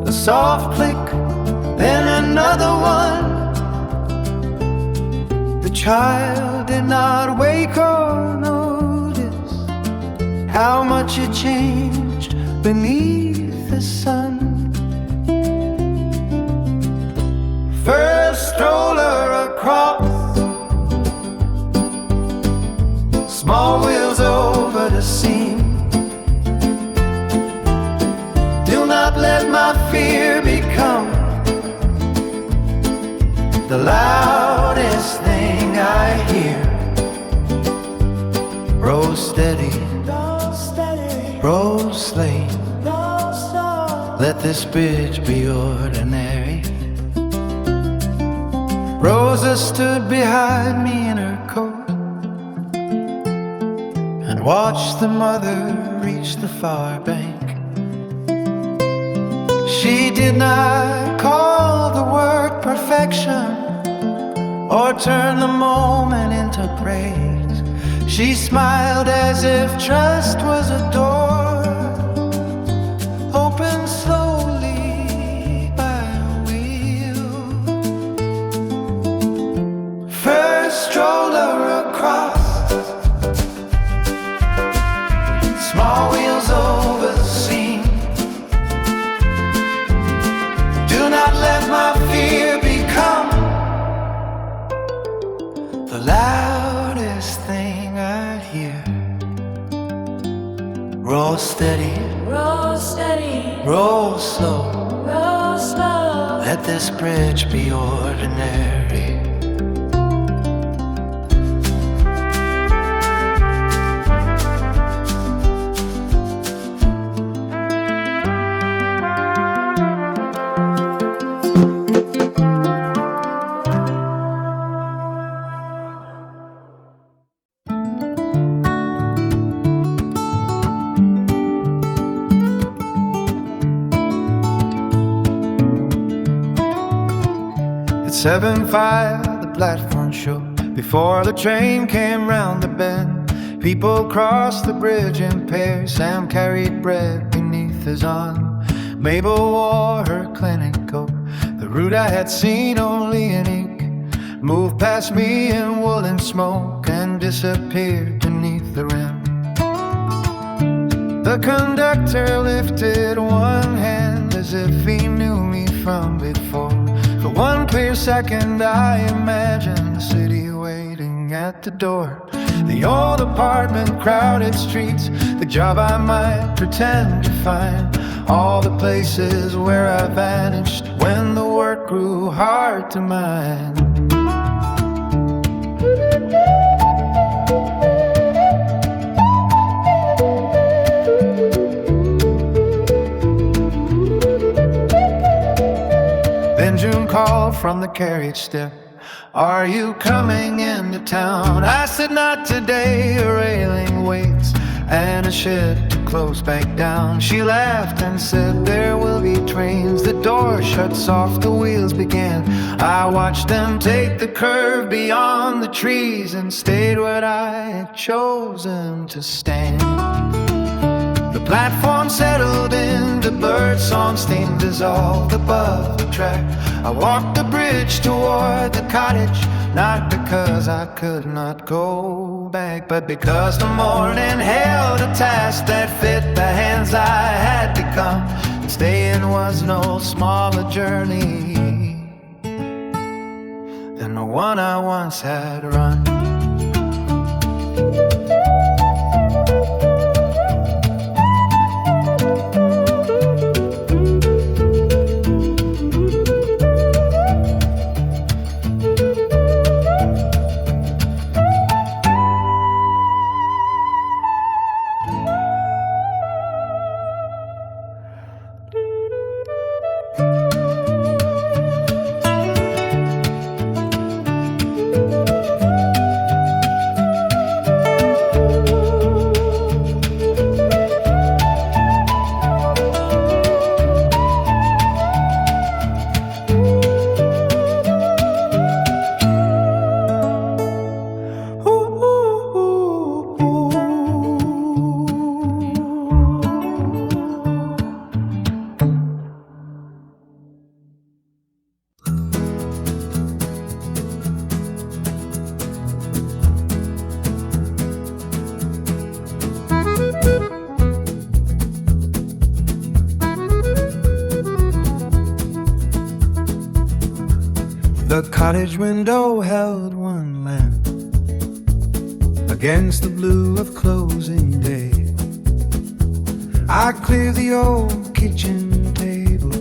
a soft click, then another one. The child did not wake or notice how much it changed beneath the sun. First stroller across, small wheels over the seam. Do not let my fear become the loudest thing I hear. Roll steady, roll slowly, let this bridge be ordinary. Rosa stood behind me in her coat and watched the mother reach the far bank. She did not call the work perfection or turn the moment into praise. She smiled as if trust was a door opened slowly by a wheel. First stroller across, small wheels over the seam. Do not let my fear become the loudest thing I hear. Roll steady, roll steady, roll slow, roll slow. Let this bridge be ordinary. At 7:05, the platform show. Before the train came round the bend, people crossed the bridge in pairs. Sam carried bread beneath his arm. Mabel wore her clinic coat. The route I had seen only in ink moved past me in woolen smoke and disappeared beneath the rim. The conductor lifted one hand as if he knew me from before. For one clear second I imagined the city waiting at the door. The old apartment, crowded streets, the job I might pretend to find. All the places where I vanished when the work grew hard to mind. Then June called from the carriage step. are you coming into town? I said, not today, a railing waits and a shed to close back down. She laughed and said, there will be trains. The door shuts off, the wheels began. I watched them take the curve beyond the trees and stayed where I had chosen to stand. The platform settled in, the birdsong steam dissolved above the track. I walked the bridge toward the cottage, not because I could not go back, but because the morning held a task that fit the hands I had become. And staying was no smaller journey than the one I once had run. The cottage window held one lamp against the blue of closing day. I cleared the old kitchen table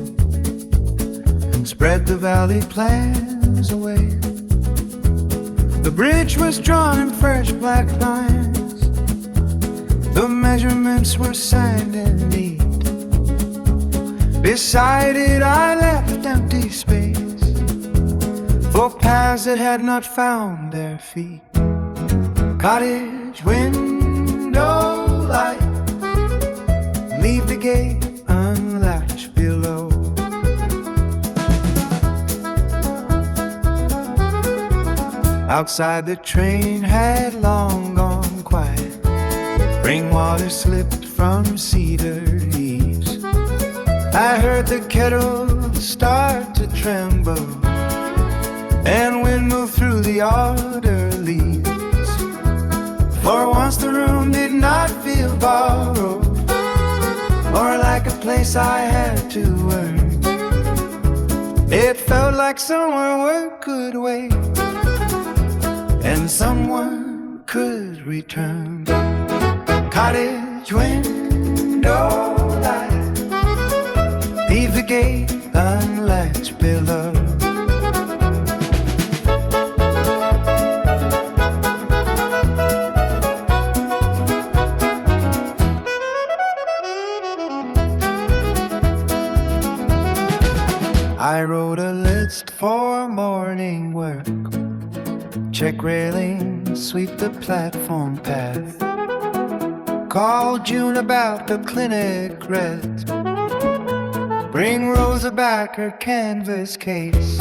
and spread the valley plans away. The bridge was drawn in fresh black lines. The measurements were signed and neat. Beside it I left empty space for paths that had not found their feet. Cottage window light, leave the gate unlatched below. Outside the train had long gone quiet. Rainwater slipped from cedar eaves. I heard the kettle start to tremble and wind moved through the otter leaves. For once the room did not feel borrowed or like a place I had to earn. It felt like somewhere work could wait and someone could return. Cottage window light, leave the gate unlatched below. I wrote a list for morning work. Check railings, sweep the platform path. Call June about the clinic rest. Bring Rosa back her canvas case.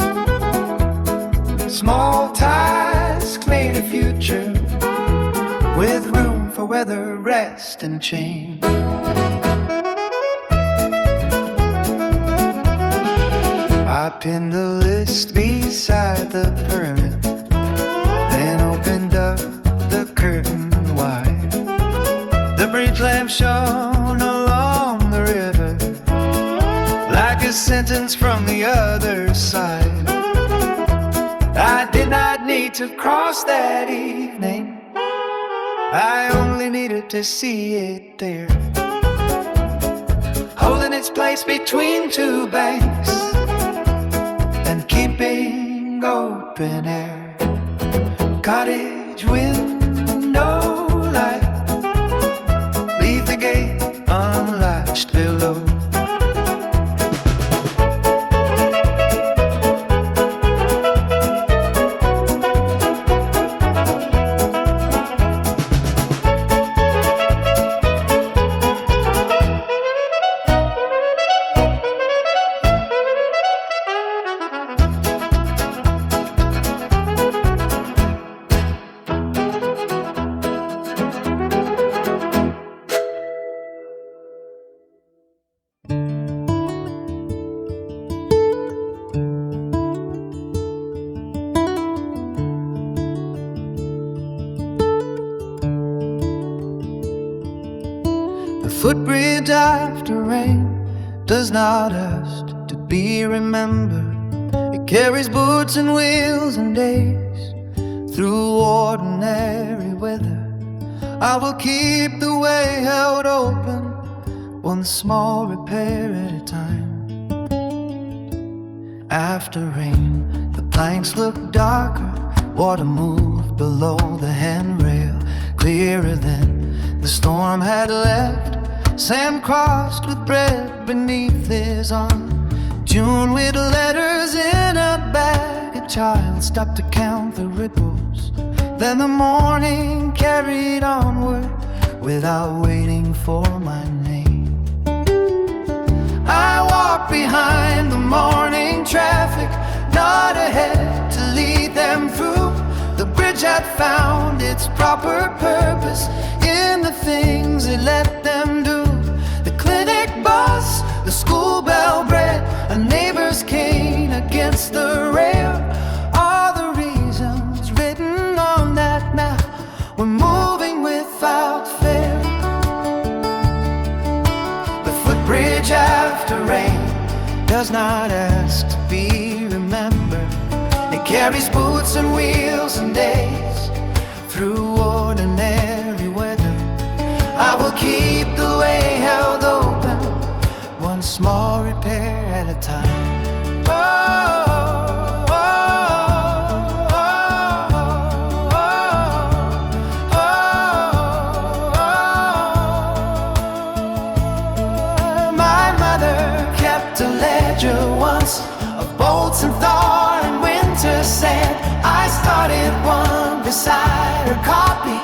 Small task made a future with room for weather, rest and change. I pinned the list beside the pyramid, then opened up the curtain wide. The bridge lamp shone along the river like a sentence from the other side. I did not need to cross that evening, I only needed to see it there, holding its place between two banks and keeping open air. Cottage window light, leave the gate unlatched below. The footbridge after rain does not ask to be remembered. It carries boots and wheels and days through ordinary weather. I will keep the way held open, one small repair at a time. After rain, the planks look darker, water moved below the handrail, clearer than the storm had left. Sand crossed with bread beneath his arm. June with letters in a bag. A child stopped to count the ripples. Then the morning carried onward without waiting for my name. I walk behind the morning traffic, not ahead to lead them through. The bridge had found its proper purpose in the things it let them do. The clinic bus, the school bell bred, a neighbor's cane against the rail. All the reasons written on that map. We're moving without fail. The footbridge after rain does not ask to be remembered. It carries boots and wheels and days through ordinary weather. I will keep the way held open, one small repair at a time. My mother kept a ledger once of bolts and thar and winter sand. I started one beside her copy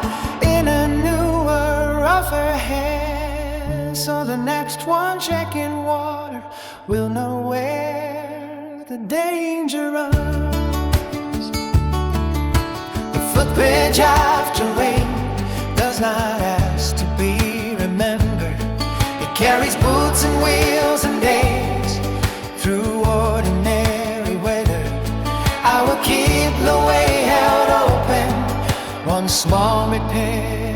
in a newer, rougher hand. So the next one checking water will know where the danger runs. The footbridge after rain does not ask to be remembered. It carries boots and wheels and days through ordinary weather. I will keep the way held open, one small repair